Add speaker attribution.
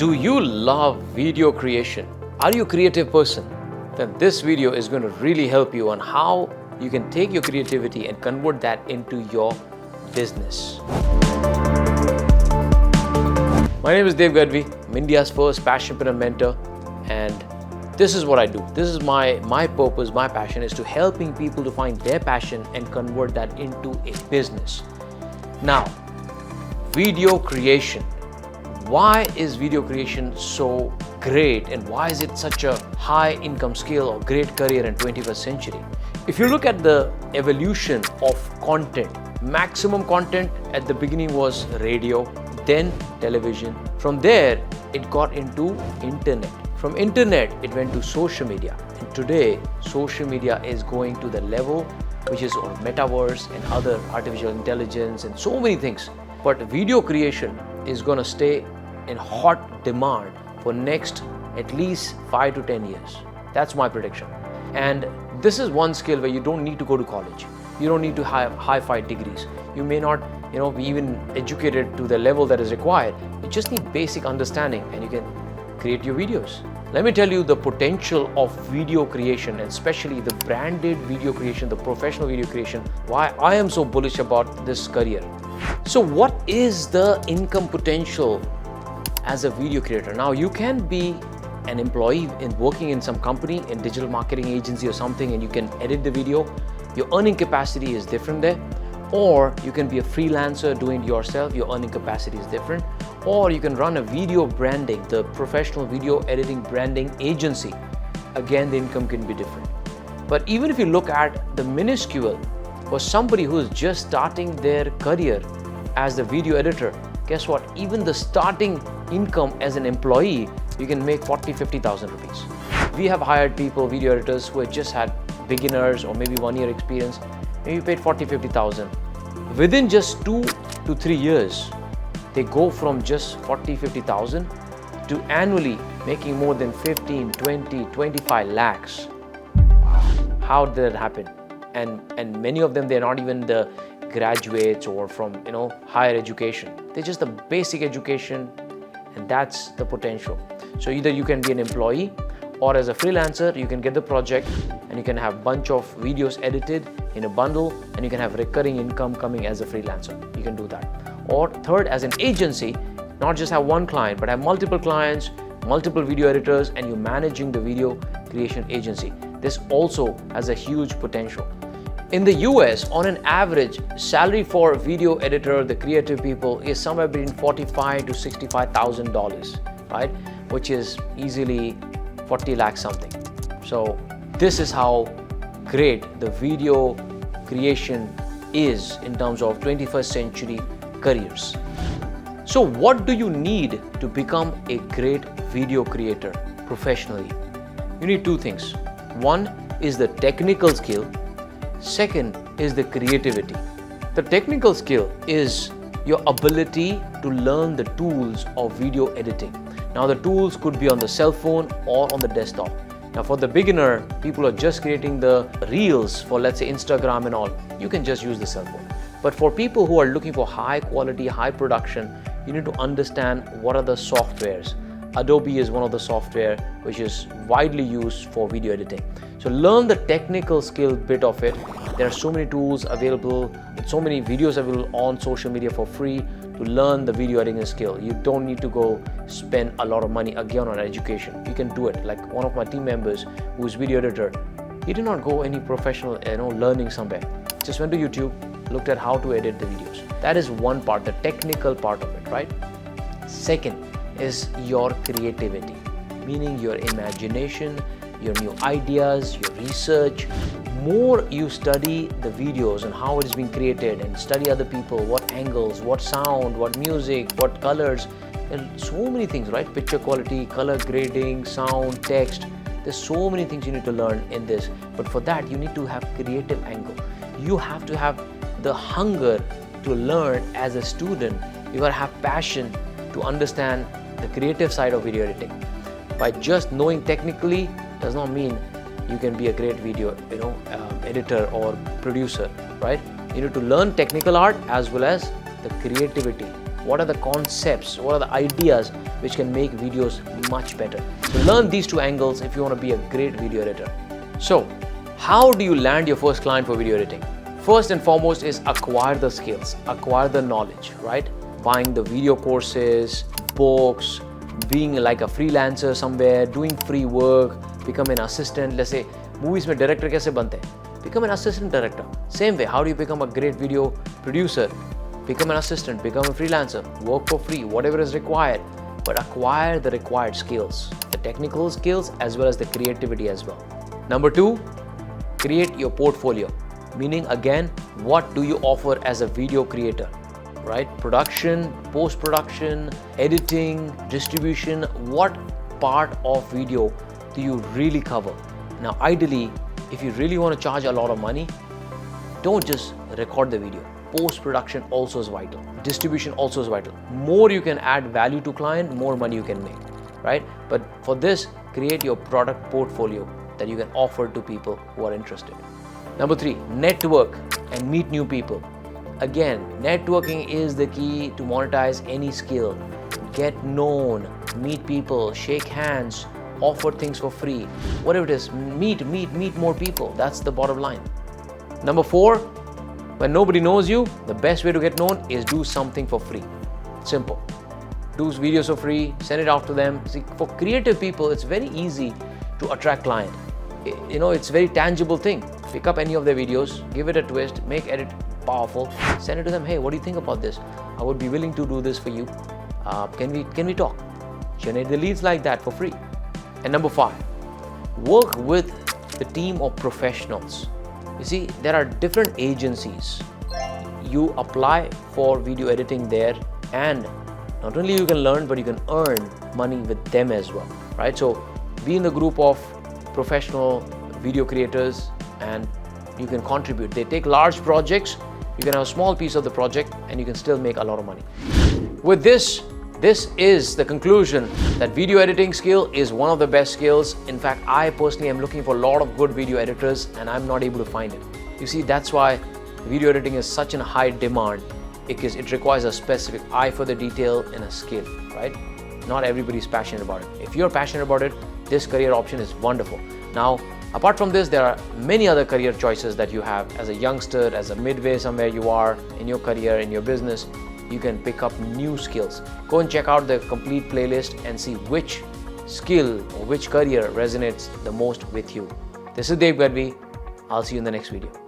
Speaker 1: Do you love video creation? Are you a creative person? Then this video is going to really help you on how you can take your creativity and convert that into your business. My name is Dev Gadhvi. I'm India's first passionpreneur mentor, and this is what I do. This is my purpose, my passion is to helping people to find their passion and convert that into a business. Now, video creation. Why is video creation so great, and why is it such a high income skill or great career in 21st century? If you look at the evolution of content, maximum content at the beginning was radio, then television. From there, it got into internet. From internet, it went to social media. And today, social media is going to the level which is on metaverse and other artificial intelligence and so many things. But video creation is going to stay in hot demand for next at least 5 to 10 years. That's my prediction. And this is one skill where you don't need to go to college. You don't need to have high-fi degrees. You may not, be even educated to the level that is required. You just need basic understanding and you can create your videos. Let me tell you the potential of video creation, and especially the branded video creation, the professional video creation, why I am so bullish about this career. So what is the income potential as a video creator? Now, you can be an employee working in some company, in digital marketing agency or something, and you can edit the video. Your earning capacity is different there. Or you can be a freelancer doing it yourself, your earning capacity is different. Or you can run a video branding, the professional video editing branding agency. Again, the income can be different. But even if you look at the minuscule for somebody who is just starting their career as the video editor, guess what? Even the starting income as an employee, you can make 40-50,000 rupees. We have hired people, video editors, who have just had beginners or maybe 1 year experience. Maybe paid 40-50,000. Within just 2 to 3 years, they go from just 40-50,000 to annually making more than 15, 20, 25 lakhs. How did that happen? And many of them, they're not even the graduates or from higher education. They're just the basic education, and that's the potential. So either you can be an employee, or as a freelancer, you can get the project and you can have a bunch of videos edited in a bundle, and you can have recurring income coming as a freelancer. You can do that. Or third, as an agency, not just have one client, but have multiple clients, multiple video editors, and you're managing the video creation agency. This also has a huge potential. In the US, on an average, salary for video editor, the creative people, is somewhere between $45,000 to $65,000, right? Which is easily 40 lakhs something. So this is how great the video creation is in terms of 21st century careers. So what do you need to become a great video creator professionally? You need two things. One is the technical skill. Second is the creativity. The technical skill is your ability to learn the tools of video editing. Now, the tools could be on the cell phone or on the desktop. Now, for the beginner, people are just creating the reels for, let's say, Instagram and all, you can just use the cell phone. But for people who are looking for high quality, high production, you need to understand what are the softwares. Adobe is one of the software which is widely used for video editing. So learn the technical skill bit of it. There are so many tools available, so many videos available on social media for free to learn the video editing skill. You don't need to go spend a lot of money again on education. You can do it. Like one of my team members who is video editor, he did not go any professional learning somewhere. Just went to YouTube, looked at how to edit the videos. That is one part, the technical part of it, right? Second is your creativity, meaning your imagination, your new ideas, your research. More you study the videos and how it is being created, and study other people, what angles, what sound, what music, what colors, and so many things, right? Picture quality, color grading, sound, text. There's so many things you need to learn in this. But for that, you need to have creative angle. You have to have the hunger to learn as a student. You gotta have passion to understand the creative side of video editing. By just knowing technically does not mean you can be a great video editor or producer, right? You need to learn technical art as well as the creativity What are the concepts? What are the ideas which can make videos much better? So learn these two angles if you want to be a great video editor. So how do you land your first client for video editing? First and foremost is acquire the skills, acquire the knowledge, right? Buying the video courses, books, being like a freelancer somewhere, doing free work, become an assistant. Let's say movies mein director kaise bante hain? Become an assistant director. Same way, how do you become a great video producer? Become an assistant, become a freelancer, work for free, whatever is required, but acquire the required skills, the technical skills as well as the creativity as well. Number two, create your portfolio. Meaning again, what do you offer as a video creator, right? Production, post-production, editing, distribution, what part of video do you really cover? Now ideally, if you really want to charge a lot of money, don't just record the video. Post-production also is vital. Distribution also is vital. More you can add value to client, more money you can make, right? But for this, create your product portfolio that you can offer to people who are interested. Number three, network and meet new people. Again, networking is the key to monetize any skill. Get known, meet people, shake hands, offer things for free. Whatever it is, meet more people. That's the bottom line. Number four, when nobody knows you, the best way to get known is do something for free. Simple. Do videos for free, send it out to them. See, for creative people, it's very easy to attract client. You know, it's a very tangible thing. Pick up any of their videos, give it a twist, make edit powerful, send it to them. Hey, what do you think about this? I would be willing to do this for you. Can we talk? Generate the leads like that for free. And number five, work with the team of professionals. You see, there are different agencies. You apply for video editing there, and not only you can learn, but you can earn money with them as well, right? So be in the group of professional video creators and you can contribute. They take large projects, you can have a small piece of the project and you can still make a lot of money. With this is the conclusion that video editing skill is one of the best skills. In fact, I personally am looking for a lot of good video editors and I'm not able to find it. You see, that's why video editing is such in high demand, because it requires a specific eye for the detail and a skill, right? Not everybody is passionate about it. If you're passionate about it, this career option is wonderful. Now, apart from this, there are many other career choices that you have as a youngster, as a midway somewhere you are in your career, in your business. You can pick up new skills. Go and check out the complete playlist and see which skill or which career resonates the most with you. This is Dev Gadhvi. I'll see you in the next video.